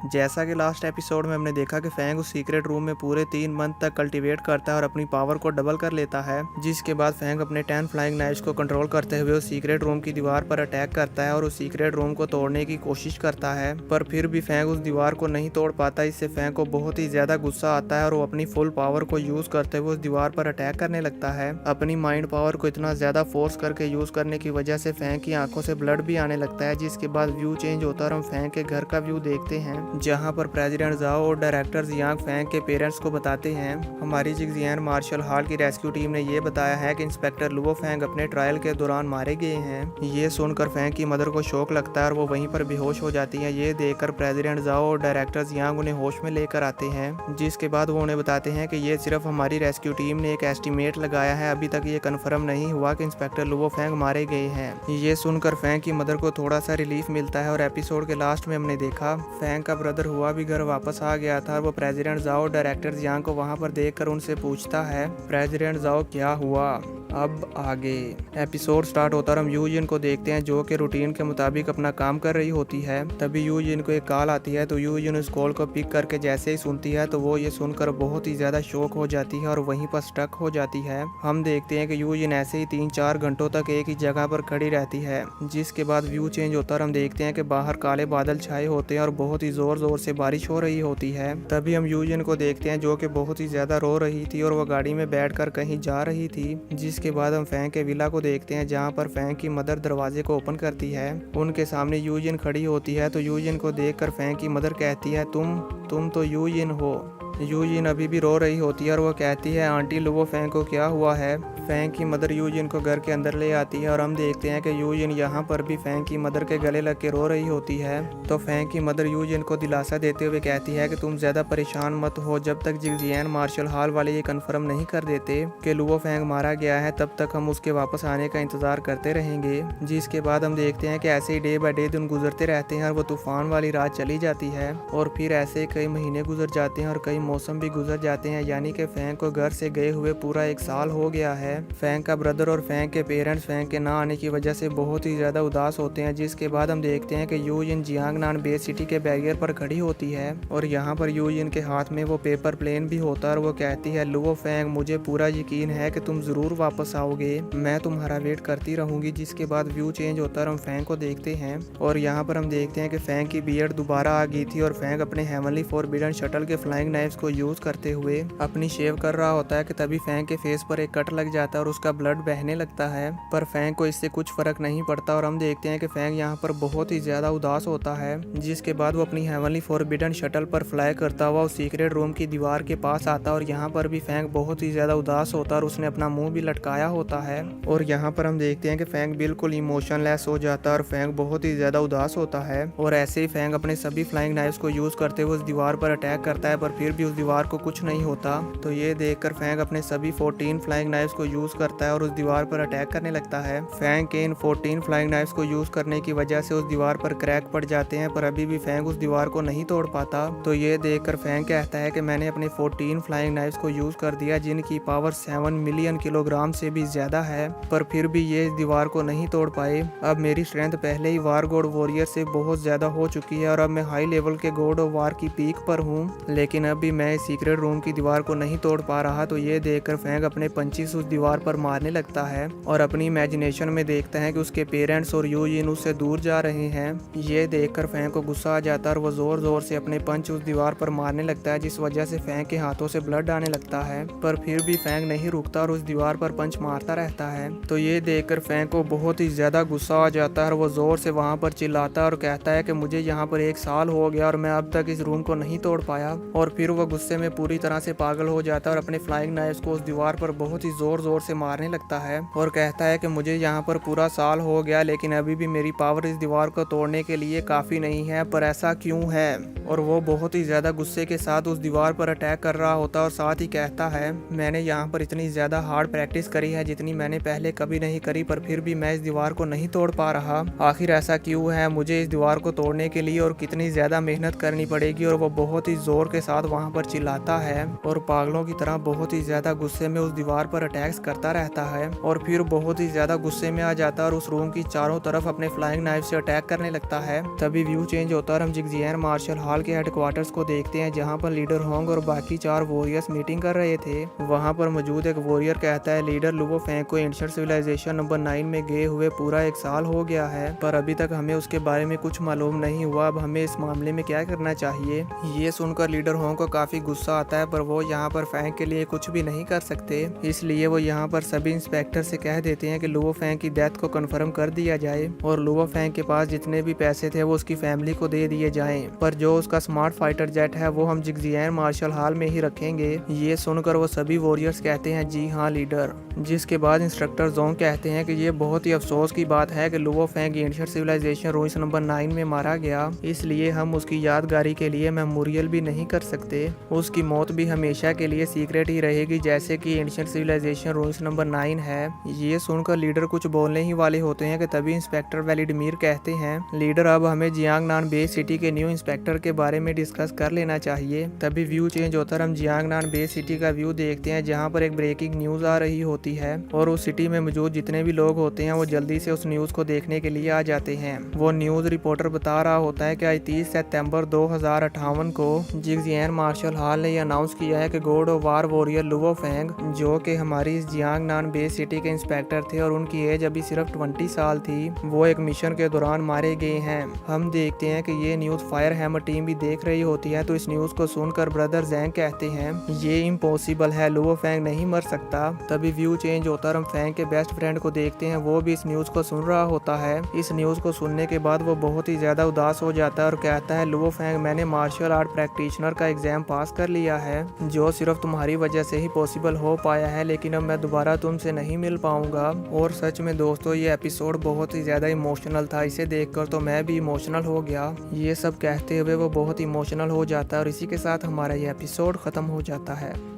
जैसा कि last episode में हमने देखा कि फैंग उस सीक्रेट रूम में पूरे 3 मंथ तक कल्टीवेट करता है और अपनी पावर को डबल कर लेता है, जिसके बाद फैंग अपने 10 फ्लाइंग नाइफ्स को कंट्रोल करते हुए उस सीक्रेट रूम की दीवार पर अटैक करता है और उस सीक्रेट रूम को तोड़ने की कोशिश करता है। पर फिर भी फैंग उस दीवार को नहीं तोड़ पाता। इससे फैंग को बहुत ही ज्यादा गुस्सा आता है और वो अपनी फुल पावर को यूज करते हुए उस दीवार पर अटैक करने लगता है। अपनी माइंड पावर को इतना ज्यादा फोर्स करके यूज करने की वजह से फैंग की आंखों से ब्लड भी आने लगता है, जिसके बाद व्यू चेंज होता है और हम फैंग के घर का व्यू देखते हैं, जहां पर प्रेसिडेंट जाओ और डायरेक्टर जियांग फैंग के पेरेंट्स को बताते हैं। हमारी जिगजियान मार्शल हॉल की रेस्क्यू टीम ने यह बताया है कि इंस्पेक्टर लुओ फैंग अपने ट्रायल के दौरान मारे गए हैं। ये सुनकर फैंग की मदर को शौक लगता है और वो वहीं पर बेहोश हो जाती है। ये देखकर प्रेसिडेंट जाओ और डायरेक्टर जियांग उन्हें होश में लेकर आते हैं, जिसके बाद वो उन्हें बताते हैं कि ये सिर्फ हमारी रेस्क्यू टीम ने एक एस्टिमेट लगाया है, अभी तक ये कंफर्म नहीं हुआ कि इंस्पेक्टर लुओ फैंग मारे गए हैं। ये सुनकर फैंग की मदर को थोड़ा सा रिलीफ मिलता है और एपिसोड के लास्ट में हमने देखा फैंग का ब्रदर हुआ भी घर वापस आ गया था और वो प्रेसिडेंट जाओ डायरेक्टर जियांग को वहां पर देखकर उनसे पूछता है, प्रेसिडेंट जाओ क्या हुआ? अब आगे एपिसोड स्टार्ट होता और हम यूजिन को देखते हैं जो कि रूटीन के मुताबिक अपना काम कर रही होती है। तभी यूजिन को एक कॉल आती है तो यूजिन उस कॉल को पिक करके जैसे ही सुनती है तो वो ये सुनकर बहुत ही ज्यादा शॉक हो जाती है और वहीं पर स्टक हो जाती है। हम देखते हैं कि यूजिन ऐसे ही 3-4 घंटों तक एक ही जगह पर खड़ी रहती है, जिसके बाद व्यू चेंज होता और हम देखते हैं कि बाहर काले बादल छाए होते हैं और बहुत ही जोर जोर से बारिश हो रही होती है। तभी हम यूजिन को देखते हैं जो कि बहुत ही ज्यादा रो रही थी और वो गाड़ी में बैठकर कहीं जा रही थी। जिसके बाद हम फैंग के विला को देखते हैं जहां पर फैंग की मदर दरवाजे को ओपन करती है। उनके सामने यूजिन खड़ी होती है तो यूजिन को देखकर फैंग की मदर कहती है, तुम तो यूजिन हो। यूजिन अभी भी रो रही होती है और वो कहती है, आंटी लुओ फैंग को क्या हुआ है? फैंग की मदर यूजिन को घर के अंदर ले आती है और हम देखते हैं कि यूजिन यहाँ पर भी फैंग की मदर के गले लग के रो रही होती है। तो फैंग की मदर यूजिन को दिलासा देते हुए कहती है कि तुम ज्यादा परेशान मत हो, जब तक जिगजियान मार्शल हॉल वाले ये कंफर्म नहीं कर देते कि लुओ फैंग मारा गया है तब तक हम उसके वापस आने का इंतजार करते रहेंगे। जिसके बाद हम देखते हैं कि ऐसे ही डे बाय डे दिन गुजरते रहते हैं और वो तूफान वाली रात चली जाती है और फिर ऐसे कई महीने गुजर जाते हैं और कई मौसम भी गुजर जाते हैं, यानी कि फैंग को घर से गए हुए पूरा 1 साल हो गया है। फैंग का ब्रदर और फैंग के पेरेंट्स फैंग के ना आने की वजह से बहुत ही ज्यादा उदास होते हैं। जिसके बाद हम देखते हैं कि यूजिन जियांगनान बेस सिटी के बैरियर पर खड़ी होती है और यहाँ पर यूजिन के हाथ में वो पेपर प्लेन भी होता है और वो कहती है, लुओ फैंग मुझे पूरा यकीन है कि तुम जरूर वापस आओगे, मैं तुम्हारा वेट करती रहूंगी। जिसके बाद व्यू चेंज होता है और हम फैंग को देखते हैं और यहाँ पर हम देखते हैं कि फैंग की बियर्ड दोबारा आ गई थी और फैंग अपने हेवनली फॉरबिडन शटल के फ्लाइंग नाइफ्स को यूज करते हुए अपनी शेव कर रहा होता है कि तभी फैंग के फेस पर एक कट लग जाता है और उसका ब्लड बहने लगता है। पर फैंग को इससे कुछ फर्क नहीं पड़ता और हम देखते हैं कि फैंग यहाँ पर बहुत ही ज्यादा उदास होता है। जिसके बाद वो अपनी हेवनली फॉरबिडन शटल पर फ्लाई करता हुआ उस सीक्रेट रूम की दीवार के पास आता है और यहाँ पर भी फैंग बहुत ही ज्यादा उदास होता है और उसने अपना मुंह भी लटकाया होता है। और यहाँ पर हम देखते हैं कि फैंग बिल्कुल इमोशनलेस हो जाता है और फैंग बहुत ही ज्यादा उदास होता है और ऐसे ही फैंग अपने सभी फ्लाइंग नाइफ्स को यूज करते हुए उस दीवार पर अटैक करता है, पर फिर भी उस दीवार को कुछ नहीं होता। तो ये देखकर फैंग अपने सभी 14 फ्लाइंग नाइफ्स को यूज करता है और उस दीवार पर अटैक करने लगता है। फैंग के इन 14 फ्लाइंग नाइफ्स को यूज करने की वजह से उस दीवार पर क्रैक पड़ जाते हैं, पर अभी भी फैंग उस दीवार को नहीं तोड़ पाता। तो ये देखकर फैंग कहता है कि मैंने अपने 14 फ्लाइंग नाइफ्स को यूज कर दिया जिनकी पावर 7 मिलियन किलोग्राम से भी ज्यादा है, पर फिर भी ये इस दीवार को नहीं तोड़ पाए। अब मेरी स्ट्रेंथ पहले ही वार गॉड वॉरियर से बहुत ज्यादा हो चुकी है और अब मैं हाई लेवल के गॉड ऑफ वार की पीक पर हूँ, लेकिन अब भी मैं सीक्रेट रूम की दीवार को नहीं तोड़ पा रहा। तो ये देखकर फैंग अपने पंचीस उस दीवार पर मारने लगता है और अपनी इमेजिनेशन में देखता है कि उसके पेरेंट्स और यूजिन उससे दूर जा रहे हैं। ये देखकर फैंग को गुस्सा आ जाता है और वो जोर जोर से अपने पंच उस दीवार पर मारने लगता है, जिस वजह से फैंग के हाथों से ब्लड आने लगता है। पर फिर भी फैंग नहीं रुकता और उस दीवार पर पंच मारता रहता है। तो ये देखकर फैंग को बहुत ही ज्यादा गुस्सा आ जाता है और वो जोर से वहां पर चिल्लाता है और कहता है कि मुझे यहाँ पर 1 साल हो गया और मैं अब तक इस रूम को नहीं तोड़ पाया। और फिर वो गुस्से में पूरी तरह से पागल हो जाता है और अपने फ्लाइंग नाइफ्स को उस दीवार पर बहुत ही जोर जोर से मारने लगता है और कहता है कि मुझे यहाँ पर पूरा साल हो गया लेकिन अभी भी मेरी पावर इस दीवार को तोड़ने के लिए काफी नहीं है, पर ऐसा क्यों है? और वो बहुत ही ज्यादा गुस्से के साथ उस दीवार पर अटैक कर रहा होता है और साथ ही कहता है, मैंने यहाँ पर इतनी ज्यादा हार्ड प्रैक्टिस करी है जितनी मैंने पहले कभी नहीं करी, पर फिर भी मैं इस दीवार को नहीं तोड़ पा रहा। आखिर ऐसा क्यों है? मुझे इस दीवार को तोड़ने के लिए और कितनी ज्यादा मेहनत करनी पड़ेगी? और वो बहुत ही जोर के साथ वहाँ पर चिल्लाता है और पागलों की तरह बहुत ही ज्यादा गुस्से में उस दीवार पर अटैक्स करता रहता है और फिर बहुत ही ज्यादा गुस्से में आ जाता है और उस रूम की चारों तरफ अपने फ्लाइंग नाइफ से अटैक करने लगता है। तभी व्यू चेंज होता है और हम जिगजियान मार्शल हॉल के हेडक्वार्टर्स को देखते हैं जहाँ पर लीडर होंग और बाकी 4 वॉरियर्स मीटिंग कर रहे थे। वहाँ पर मौजूद एक वॉरियर कहता है लीडर लुवो फेंग को एंशिएंट सिविलाइजेशन नंबर 9 में गए हुए पूरा 1 साल हो गया है, पर अभी तक हमें उसके बारे में कुछ मालूम नहीं हुआ। अब हमें इस मामले में क्या करना चाहिए। ये सुनकर लीडर होंग को काफी गुस्सा आता है, पर वो यहाँ पर फेंग के लिए कुछ भी नहीं कर सकते, इसलिए वो यहाँ पर सभी इंस्पेक्टर से कह देते हैं कि लुवो फेंग की डेथ को कंफर्म कर दिया जाए और लुवो फेंग के पास जितने भी पैसे थे वो उसकी फैमिली को दे दिए जाएं, पर जो उसका स्मार्ट फाइटर जेट है वो हम जिगजियान मार्शल हॉल में ही रखेंगे। ये सुनकर वो सभी वॉरियर्स कहते हैं जी हाँ लीडर। जिसके बाद इंस्ट्रक्टर जोंग कहते हैं कि ये बहुत ही अफसोस की बात है कि Luo Feng ancient civilisation ruins number 9 में मारा गया, इसलिए हम उसकी यादगारी के लिए मेमोरियल भी नहीं कर सकते। उसकी मौत भी हमेशा के लिए सीक्रेट ही रहेगी जैसे कि एंशिएंट सिविलाइजेशन रूइंस नंबर 9 है। ये सुनकर लीडर कुछ बोलने ही वाले होते हैं कि तभी इंस्पेक्टर वेलिडमीर कहते हैं लीडर अब हमें जियांगनान बे सिटी के न्यू इंस्पेक्टर के बारे में डिस्कस कर लेना चाहिए। तभी व्यू चेंज होता है, हम जियांगनान बे सिटी का व्यू देखते हैं जहाँ पर एक ब्रेकिंग न्यूज आ रही होती है और उस सिटी में मौजूद जितने भी लोग होते हैं वो जल्दी से उस न्यूज को देखने के लिए आ जाते हैं। वो न्यूज रिपोर्टर बता रहा होता है कि आज 30 सितंबर 2058 को जिगजियान मार्शल हॉल ने अनाउंस किया है कि god of war warrior Luo Feng जो कि हमारी इस जियांगनान बे सिटी के इंस्पेक्टर थे और उनकी एज अभी सिर्फ 20 साल थी, वो एक मिशन के दौरान मारे गए हैं। हम देखते हैं कि ये न्यूज फायर हैमर टीम भी देख रही होती है, तो इस न्यूज को सुनकर ब्रदर जैंग कहते हैं ये इम्पॉसिबल है, लुवो फेंग नहीं मर सकता। तभी व्यू चेंज होता है, हम फेंग के बेस्ट फ्रेंड को देखते हैं, वो भी इस न्यूज को सुन रहा होता है। इस न्यूज को सुनने के बाद वो बहुत ही ज्यादा उदास हो जाता है और कहता है लुवो फेंग मैंने मार्शल आर्ट प्रैक्टिशनर का एग्जाम पास कर लिया है जो सिर्फ तुम्हारी वजह से ही पॉसिबल हो पाया है, लेकिन अब मैं दोबारा तुमसे नहीं मिल पाऊंगा। और सच में दोस्तों ये एपिसोड बहुत ही ज्यादा इमोशनल था, इसे देखकर तो मैं भी इमोशनल हो गया। ये सब कहते हुए वो बहुत इमोशनल हो जाता है और इसी के साथ हमारा ये एपिसोड खत्म हो जाता है।